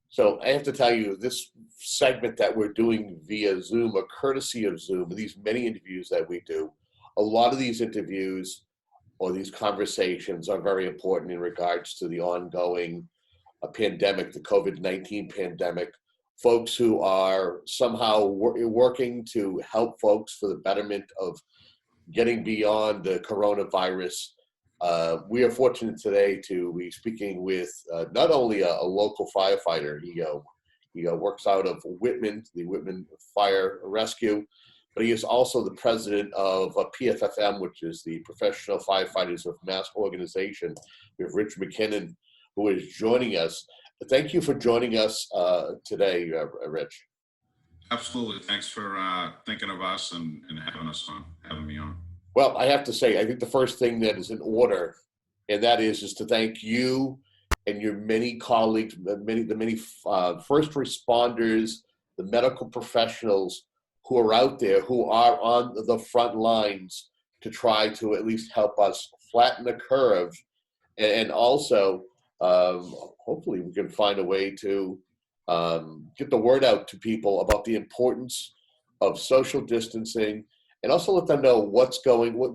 So I have to tell you, this segment that we're doing via Zoom, a courtesy of Zoom, these many interviews that we do, a lot of these interviews or these conversations are very important in regards to the ongoing pandemic, the COVID-19 pandemic. Folks who are somehow working to help folks for the betterment of getting beyond the coronavirus. We are fortunate today to be speaking with not only a local firefighter, he works out of Whitman, the Whitman Fire Rescue, but he is also the president of PFFM, which is the Professional Firefighters of Mass Organization. We have Rich McKinnon, who is joining us. Thank you for joining us today, Rich. Absolutely. Thanks for thinking of us and having me on. Well, I have to say, I think the first thing that is in order, and that is to thank you and your many colleagues, the many first responders, the medical professionals who are out there, who are on the front lines to try to at least help us flatten the curve, and also hopefully we can find a way to get the word out to people about the importance of social distancing. And also let them know what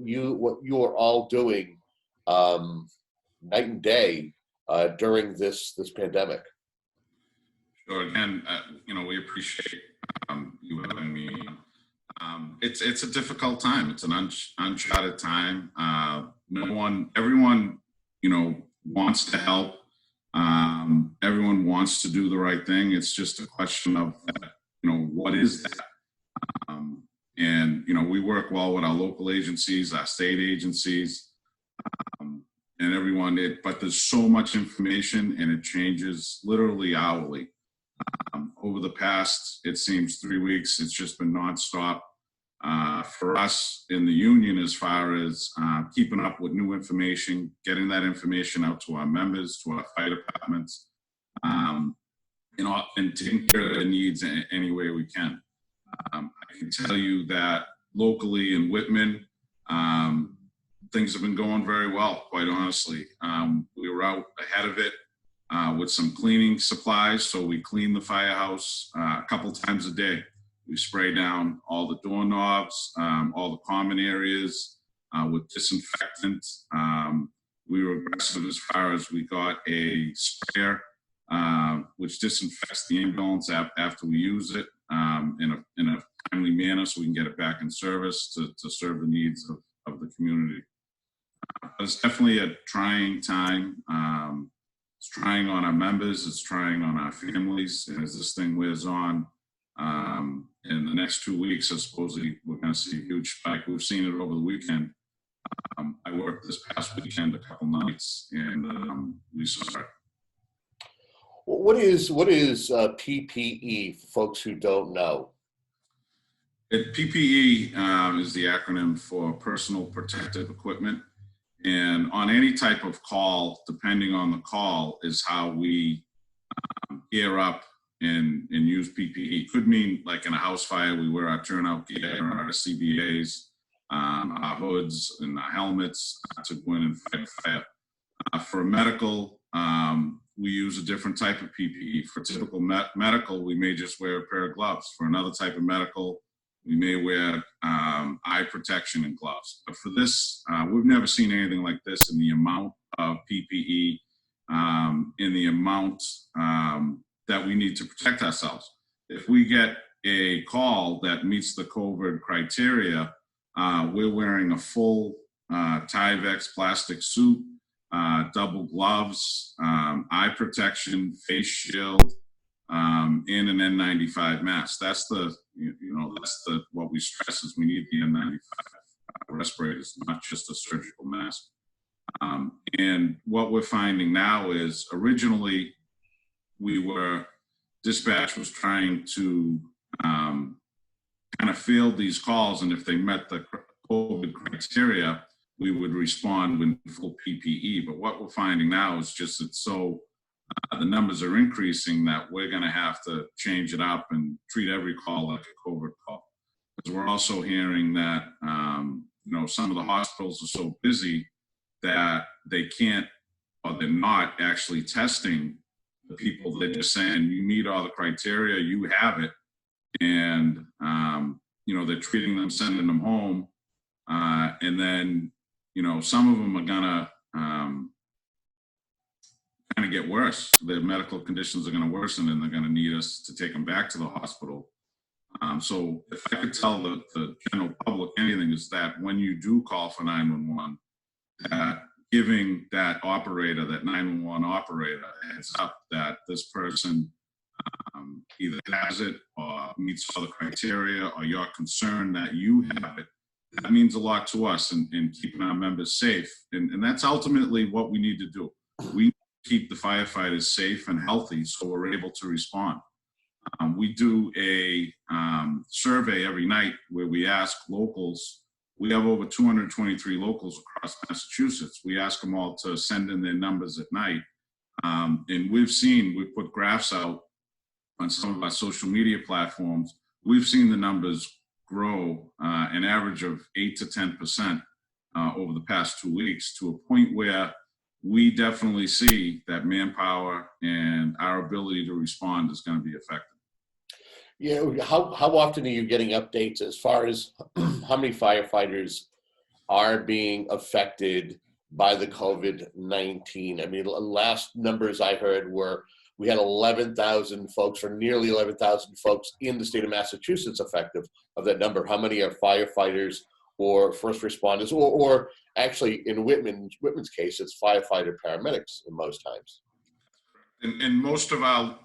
you are all doing night and day during this pandemic. Sure. Again, we appreciate you having me. It's a difficult time. It's an uncharted time. Everyone, wants to help. Everyone wants to do the right thing. It's just a question of, what is that? And, we work well with our local agencies, our state agencies, and everyone, but there's so much information and it changes literally hourly. Over the past, it seems 3 weeks, it's just been nonstop for us in the union as far as keeping up with new information, getting that information out to our members, to our fire departments, and taking care of their needs any way we can. I can tell you that locally in Whitman, things have been going very well, quite honestly. We were out ahead of it with some cleaning supplies, so we clean the firehouse a couple times a day. We spray down all the doorknobs, all the common areas with disinfectant. We were aggressive as far as we got a sprayer which disinfects the ambulance after we use it in a timely manner so we can get it back in service to serve the needs of the community. It's definitely a trying time. It's trying on our members, it's trying on our families, and as this thing wears on, in the next 2 weeks, I suppose we're going to see a huge spike. We've seen it over the weekend. I worked this past weekend a couple nights, and we saw it. What is PPE for folks who don't know? PPE is the acronym for Personal Protective Equipment. And on any type of call, depending on the call, is how we gear up and use PPE. Could mean like in a house fire, we wear our turnout gear, our CBAs, our hoods and our helmets to go in and fight fire. For medical, we use a different type of PPE. For typical medical, we may just wear a pair of gloves. For another type of medical, we may wear eye protection and gloves. But for this, we've never seen anything like this in the amount of PPE, in the amount that we need to protect ourselves. If we get a call that meets the COVID criteria, we're wearing a full Tyvek plastic suit, double gloves, eye protection, face shield, and an N95 mask. That's what we stress is we need the N95 respirators, not just a surgical mask. And what we're finding now is originally dispatch was trying to kind of field these calls, and if they met the COVID criteria, we would respond with full PPE. But what we're finding now is just the numbers are increasing that we're going to have to change it up and treat every call like a COVID call. Because we're also hearing that some of the hospitals are so busy that they can't, or they're not actually testing the people. They're just saying, you meet all the criteria, you have it. And, they're treating them, sending them home. And then, some of them are gonna kind of get worse. Their medical conditions are gonna worsen and they're gonna need us to take them back to the hospital. So if I could tell the general public anything, is that when you do call for 911, giving that operator, that 911 operator, a heads up that this person either has it or meets all the criteria, or you're concerned that you have it, that means a lot to us in keeping our members safe. And that's ultimately what we need to do. We keep the firefighters safe and healthy so we're able to respond. We do a survey every night where we ask locals. We have over 223 locals across Massachusetts. We ask them all to send in their numbers at night. And we've put graphs out on some of our social media platforms. We've seen the numbers grow an average of 8 to 10% over the past 2 weeks, to a point where we definitely see that manpower and our ability to respond is going to be affected. Yeah, how often are you getting updates as far as how many firefighters are being affected by the COVID-19? I mean, last numbers I heard were we had 11,000 folks, or nearly 11,000 folks in the state of Massachusetts affected of that number. How many are firefighters or first responders, or actually in Whitman's case, it's firefighter paramedics in most times? And most of our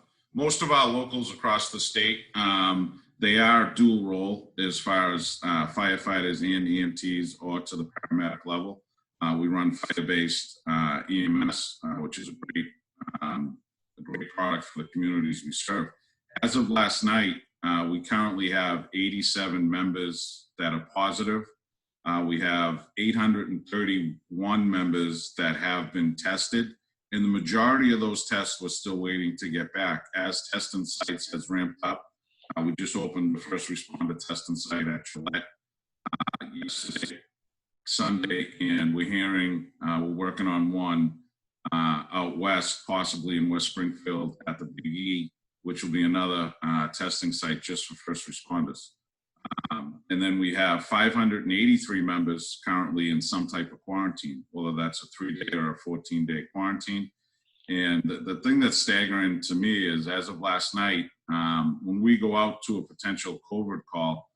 locals across the state, they are dual role as far as firefighters and EMTs, or to the paramedic level. We run fire-based EMS, which is a great product for the communities we serve. As of last night, we currently have 87 members that are positive. We have 831 members that have been tested, and the majority of those tests we're still waiting to get back. As testing sites has ramped up, we just opened the first responder testing site at Gillette yesterday, Sunday, and we're working on one out west, possibly in West Springfield at the Big E, which will be another testing site just for first responders. And then we have 583 members currently in some type of quarantine, whether that's a 3-day or a 14-day quarantine. And the thing that's staggering to me is, as of last night, when we go out to a potential COVID call,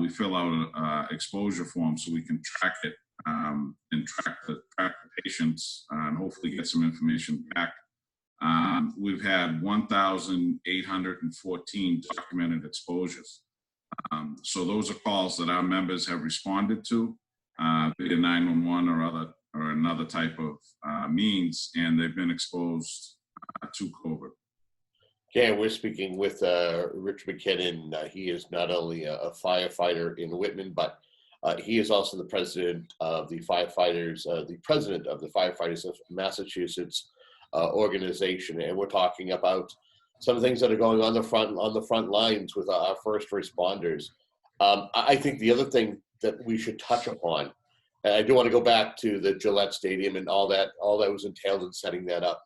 we fill out an exposure form so we can track it and track the patients and hopefully get some information back. We've had 1,814 documented exposures. So those are calls that our members have responded to, be it 911 or another type of means, and they've been exposed to COVID. Yeah, we're speaking with Rich McKinnon. He is not only a firefighter in Whitman, but he is also the president of the Firefighters of Massachusetts organization, and we're talking about some things that are going on the front lines with our first responders. I think the other thing that we should touch upon, and I do want to go back to the Gillette Stadium and all that was entailed in setting that up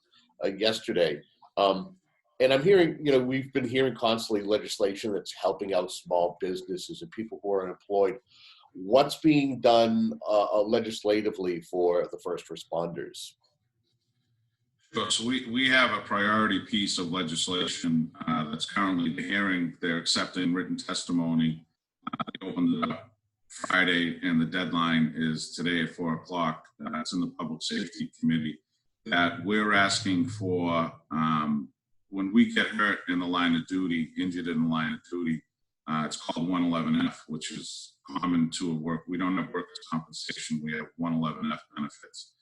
yesterday. And I'm hearing, we've been hearing constantly legislation that's helping out small businesses and people who are unemployed. What's being done legislatively for the first responders? Sure. So we have a priority piece of legislation that's currently the hearing. They're accepting written testimony. They opened it up Friday, and the deadline is today at 4 o'clock. That's in the Public Safety Committee. That we're asking for when we get hurt in the line of duty, injured in the line of duty, it's called 111F, which is common to a work. We don't have workers' compensation. We have 111F benefits.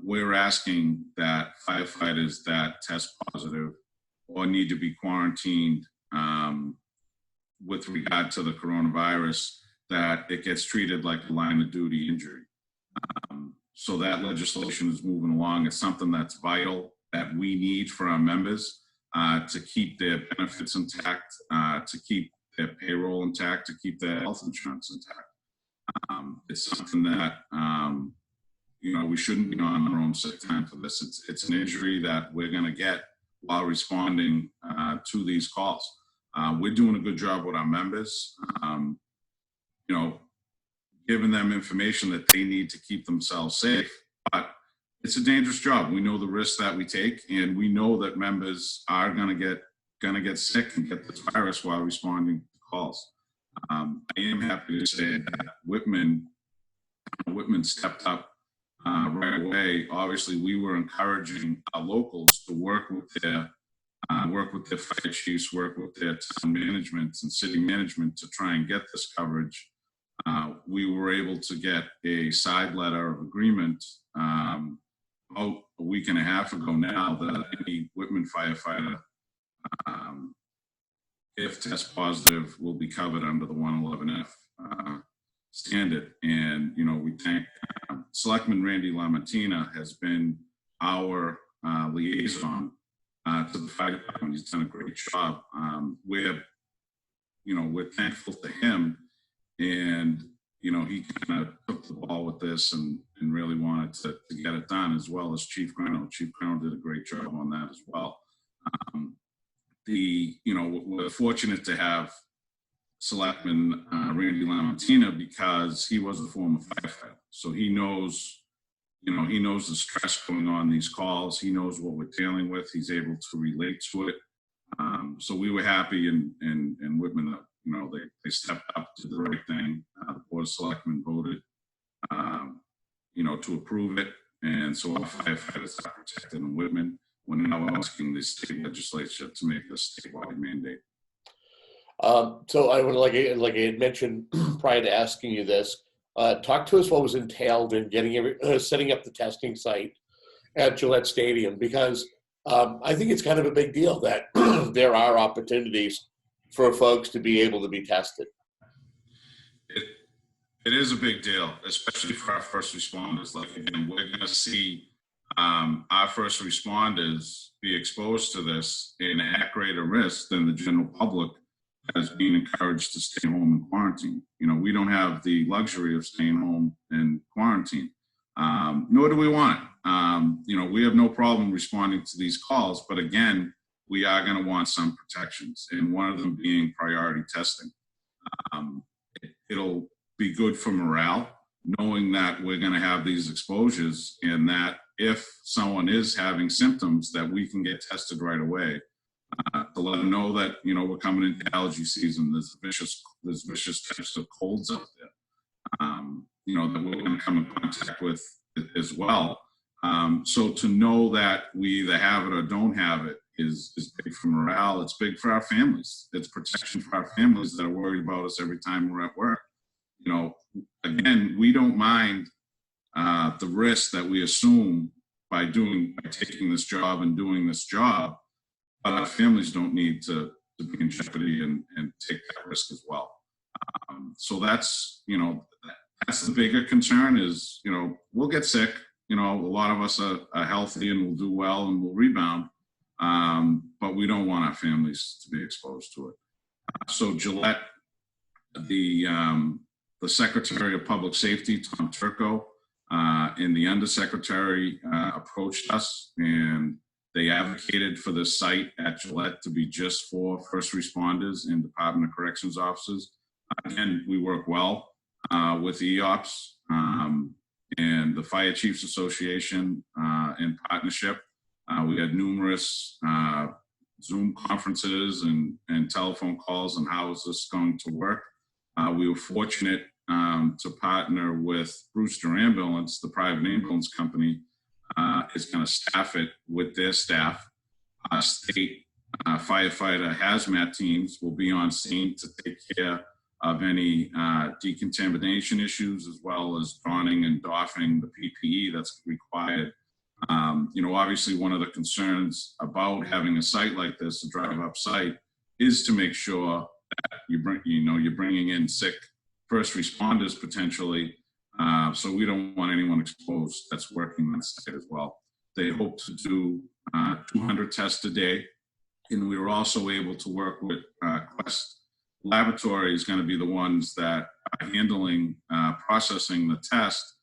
We're asking that firefighters that test positive or need to be quarantined with regard to the coronavirus, that it gets treated like a line of duty injury. So that legislation is moving along. It's something that's vital, that we need for our members to keep their benefits intact, to keep their payroll intact, to keep their health insurance intact. It's something that we shouldn't be on our own sick time for this. It's an injury that we're going to get while responding to these calls. We're doing a good job with our members, giving them information that they need to keep themselves safe. But it's a dangerous job. We know the risks that we take, and we know that members are going to get sick and get this virus while responding to calls. I am happy to say that Whitman stepped up right away. Obviously, we were encouraging our locals to work with their fire chiefs, work with their town management and city management to try and get this coverage. We were able to get a side letter of agreement about a week and a half ago now that any Whitman firefighter, if test positive, will be covered under the 111F standard. And, we thank Selectman Randy LaMattina has been our liaison to the fire department. He's done a great job. We're thankful to him. And, he kind of took the ball with this and really wanted to get it done, as well as Chief Creno. Chief Creno did a great job on that as well. We're fortunate to have Selectman Randy LaMattina because he was a former firefighter. So he knows the stress going on these calls. He knows what we're dealing with. He's able to relate to it. So we were happy in Whitman that, they stepped up to the right thing. The Board of Selectmen voted, to approve it. And so our firefighters are protected in Whitman. We're now asking the state legislature to make this statewide mandate. So I would like I had mentioned prior to asking you this, talk to us what was entailed in getting setting up the testing site at Gillette Stadium, because I think it's kind of a big deal that there are opportunities for folks to be able to be tested. It is a big deal, especially for our first responders. Like, again, we're going to see our first responders be exposed to this and at greater risk than the general public as being encouraged to stay home and quarantine. We don't have the luxury of staying home and quarantine, nor do we want it. We have no problem responding to these calls, but again, we are going to want some protections, and one of them being priority testing. It'll be good for morale, knowing that we're going to have these exposures, and that if someone is having symptoms, that we can get tested right away to let them know that, we're coming into allergy season. There's vicious types of colds out there, that we're going to come in contact with as well. So to know that we either have it or don't have it is big for morale. It's big for our families. It's protection for our families that are worried about us every time we're at work. Again, we don't mind the risk that we assume by taking this job and doing this job, but our families don't need to be in jeopardy and take that risk as well. So that's the bigger concern is, we'll get sick. A lot of us are healthy and will do well and will rebound, but we don't want our families to be exposed to it. So Gillette, the Secretary of Public Safety, Tom Turco, and the Undersecretary approached us, and they advocated for the site at Gillette to be just for first responders and Department of Corrections officers. Again, we work well with EOPS and the Fire Chiefs Association in partnership. We had numerous Zoom conferences and telephone calls on how is this going to work. We were fortunate to partner with Brewster Ambulance, the private ambulance company, is going to staff it with their staff. State firefighter hazmat teams will be on scene to take care of any decontamination issues, as well as donning and doffing the PPE that's required. Obviously, one of the concerns about having a site like this, a drive-up site, is to make sure that you're bringing in sick first responders potentially. So we don't want anyone exposed that's working on site as well. They hope to do 200 tests a day, and we were also able to work with Quest Laboratory is going to be the ones that are handling processing the test,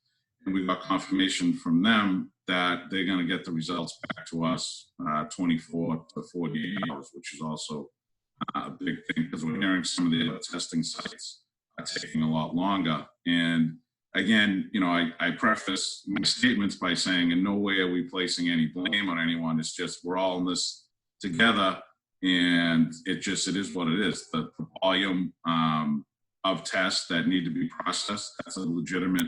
and we got confirmation from them that they're going to get the results back to us 24 to 48 hours, which is also a big thing because we're hearing some of the other testing sites are taking a lot longer. And again, I preface my statements by saying in no way are we placing any blame on anyone. It's just we're all in this together, and it is what it is. The volume of tests that need to be processed, that's a legitimate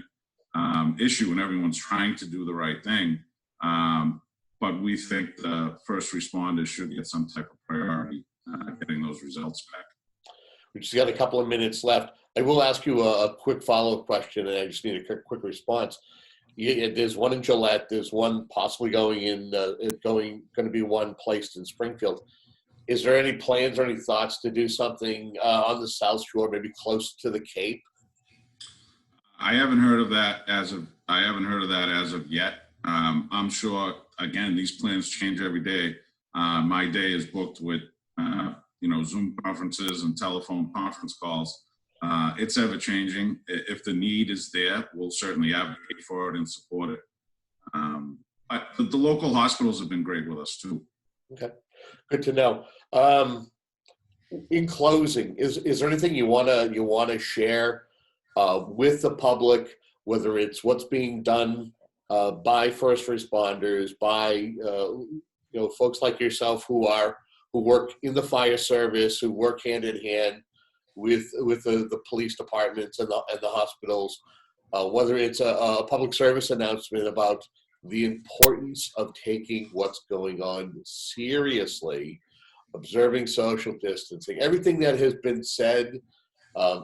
issue, and everyone's trying to do the right thing. But we think the first responders should get some type of priority getting those results back. We just got a couple of minutes left. I will ask you a quick follow-up question, and I just need a quick response. There's one in Gillette. There's one possibly going to be one placed in Springfield. Is there any plans or any thoughts to do something on the South Shore, maybe close to the Cape? I haven't heard of that as of yet. I'm sure. Again, these plans change every day. My day is booked with Zoom conferences and telephone conference calls. It's ever changing. If the need is there, we'll certainly advocate for it and support it. But the local hospitals have been great with us too. Okay, good to know. In closing, is there anything you wanna share with the public, whether it's what's being done by first responders, by folks like yourself who work in the fire service, who work hand in hand with the police departments and the hospitals, whether it's a public service announcement about the importance of taking what's going on seriously, observing social distancing, everything that has been said.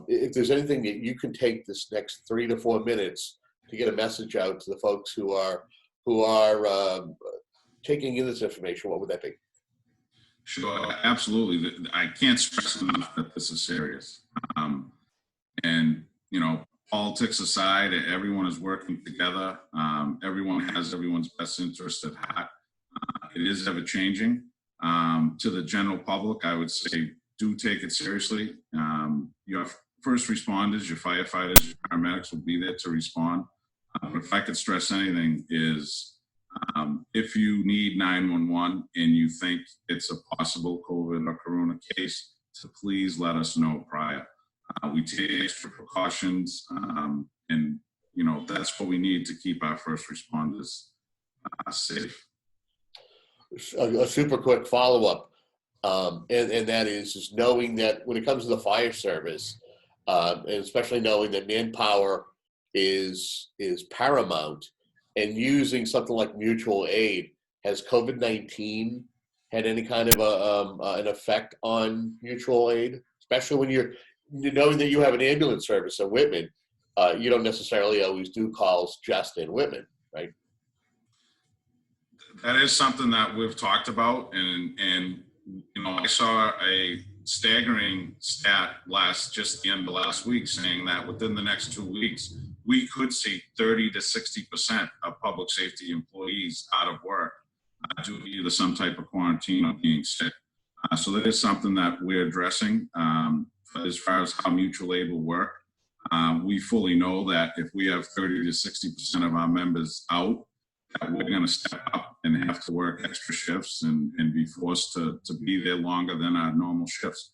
If there's anything that you can take this next 3 to 4 minutes to get a message out to the folks who are taking in this information, what would that be? Sure, absolutely. I can't stress enough that this is serious. And, politics aside, everyone is working together. Everyone has everyone's best interest at heart. It is ever changing. To the general public, I would say, do take it seriously. Your first responders, your firefighters, your paramedics will be there to respond. But if I could stress anything is, if you need 911 and you think it's a possible COVID or corona case, to please let us know prior. We take extra precautions, and that's what we need to keep our first responders safe. A super quick follow-up, and that is just knowing that when it comes to the fire service, and especially knowing that manpower is paramount, and using something like mutual aid, has COVID-19 had any kind of an effect on mutual aid? Especially when you're knowing that you have an ambulance service in Whitman, you don't necessarily always do calls just in Whitman, right? That is something that we've talked about, and I saw a staggering stat just the end of last week saying that within the next 2 weeks, we could see 30 to 60% of public safety employees out of work due to either some type of quarantine or being sick. So that is something that we're addressing. As far as how mutual aid will work, we fully know that if we have 30 to 60% of our members out, that we're going to step up and have to work extra shifts and be forced to be there longer than our normal shifts.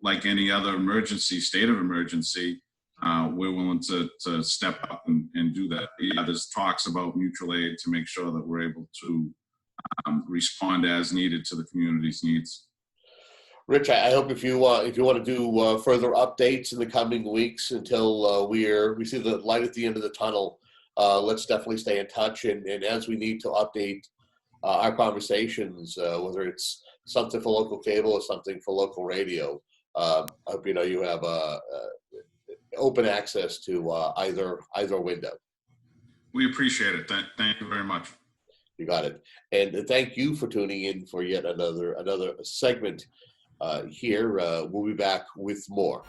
Like any other state of emergency, we're willing to step up and do that. Yeah, there's talks about mutual aid to make sure that we're able to respond as needed to the community's needs. Rich, I hope if you want to do further updates in the coming weeks until we see the light at the end of the tunnel, let's definitely stay in touch. And as we need to update our conversations, whether it's something for local cable or something for local radio, I hope you have open access to either window. We appreciate it. Thank you very much. You got it. And thank you for tuning in for yet another segment here. We'll be back with more.